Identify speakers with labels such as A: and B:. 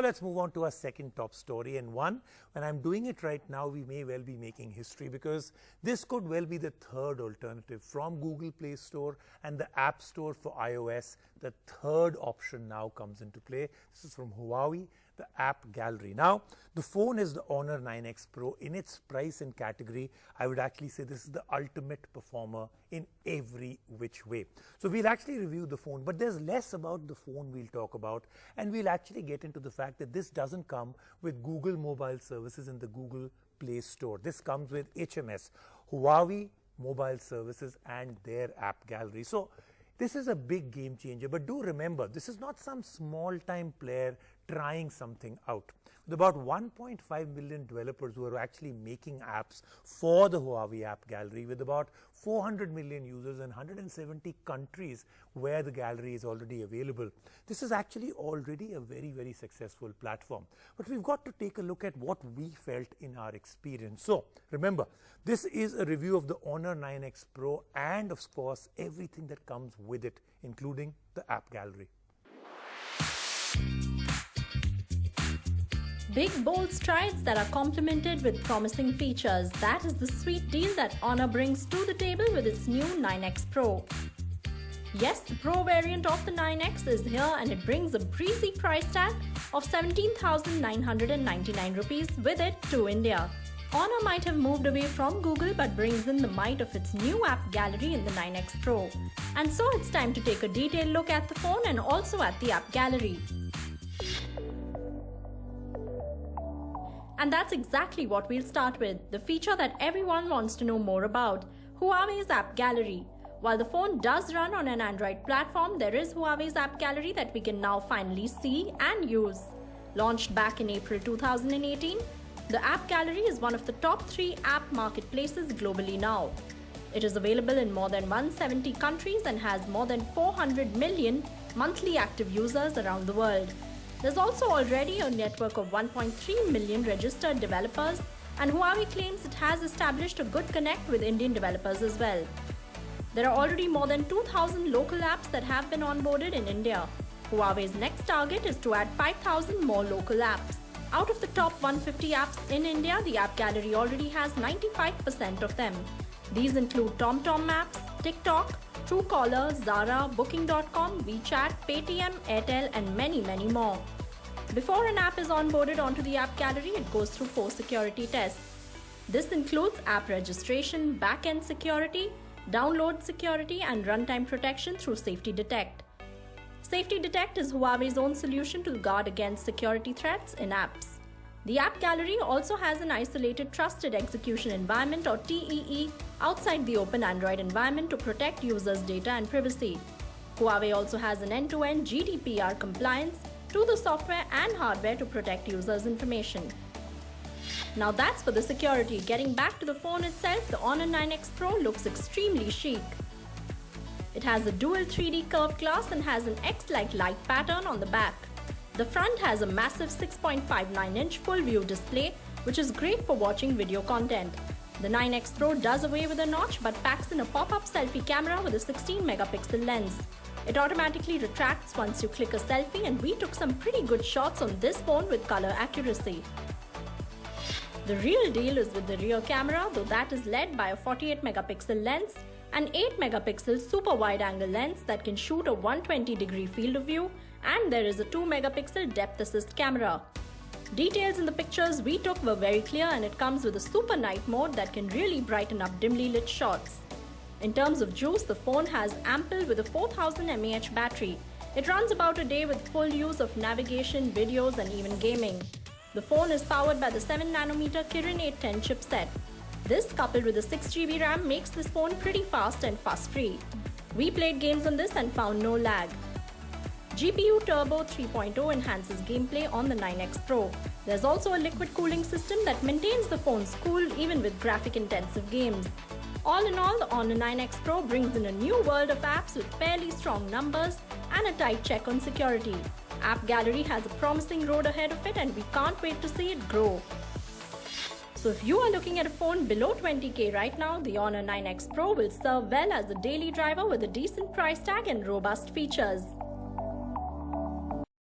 A: let's move on to our second top story, and one, when I'm doing it right now, we may well be making history because this could well be the third alternative from Google Play Store and the App Store for iOS. The third option now comes into play. This is from Huawei, the App Gallery. Now, the phone is the Honor 9X Pro. In its price and category, I would actually say this is the ultimate performer in every which way. So we'll actually review the phone, but there's less about the phone we'll talk about, and we'll actually get into the fact that this doesn't come with Google mobile services in the Google Play Store. This comes with HMS, Huawei Mobile Services, and their App Gallery. So this is a big game changer, but do remember, this is not some small-time player trying something out. With about 1.5 million developers who are actually making apps for the Huawei App Gallery, with about 400 million users in 170 countries where the gallery is already available, this is actually already a very, very successful platform. But we've got to take a look at what we felt in our experience. So remember, this is a review of the Honor 9X Pro and, of course, everything that comes with it, including the App Gallery.
B: Big, bold strides that are complemented with promising features. That is the sweet deal that Honor brings to the table with its new 9X Pro. Yes, the Pro variant of the 9X is here, and it brings a breezy price tag of 17,999 rupees with it to India. Honor might have moved away from Google but brings in the might of its new App Gallery in the 9X Pro. And so it's time to take a detailed look at the phone and also at the App Gallery. And that's exactly what we'll start with, the feature that everyone wants to know more about, Huawei's App Gallery. While the phone does run on an Android platform, there is Huawei's App Gallery that we can now finally see and use. Launched back in April 2018, the App Gallery is one of the top 3 app marketplaces globally now. It is available in more than 170 countries and has more than 400 million monthly active users around the world. There's also already a network of 1.3 million registered developers, and Huawei claims it has established a good connect with Indian developers as well. There are already more than 2,000 local apps that have been onboarded in India. Huawei's next target is to add 5,000 more local apps. Out of the top 150 apps in India, the App Gallery already has 95% of them. These include TomTom Maps, TikTok, Truecaller, Zara, Booking.com, WeChat, Paytm, Airtel, and many, many more. Before an app is onboarded onto the App Gallery, it goes through 4 security tests. This includes app registration, back-end security, download security, and runtime protection through Safety Detect. Safety Detect is Huawei's own solution to guard against security threats in apps. The App Gallery also has an isolated Trusted Execution Environment or TEE outside the open Android environment to protect users' data and privacy. Huawei also has an end-to-end GDPR compliance to the software and hardware to protect users' information. Now that's for the security. Getting back to the phone itself, the Honor 9X Pro looks extremely chic. It has a dual 3D curved glass and has an X-like light pattern on the back. The front has a massive 6.59-inch full-view display, which is great for watching video content. The 9X Pro does away with a notch but packs in a pop-up selfie camera with a 16-megapixel lens. It automatically retracts once you click a selfie, and we took some pretty good shots on this phone with color accuracy. The real deal is with the rear camera, though that is led by a 48-megapixel lens, an 8-megapixel super wide-angle lens that can shoot a 120-degree field of view, and there is a 2-megapixel depth assist camera. Details in the pictures we took were very clear, and it comes with a super night mode that can really brighten up dimly lit shots. In terms of juice, the phone has ample with a 4000 mAh battery. It runs about a day with full use of navigation, videos, and even gaming. The phone is powered by the 7nm Kirin 810 chipset. This, coupled with a 6GB RAM, makes this phone pretty fast and fuss-free. We played games on this and found no lag. GPU Turbo 3.0 enhances gameplay on the 9X Pro. There's also a liquid cooling system that maintains the phone's cool even with graphic-intensive games. All in all, the Honor 9X Pro brings in a new world of apps with fairly strong numbers and a tight check on security. App Gallery has a promising road ahead of it, and we can't wait to see it grow. So if you are looking at a phone below 20K right now, the Honor 9X Pro will serve well as a daily driver with a decent price tag and robust features.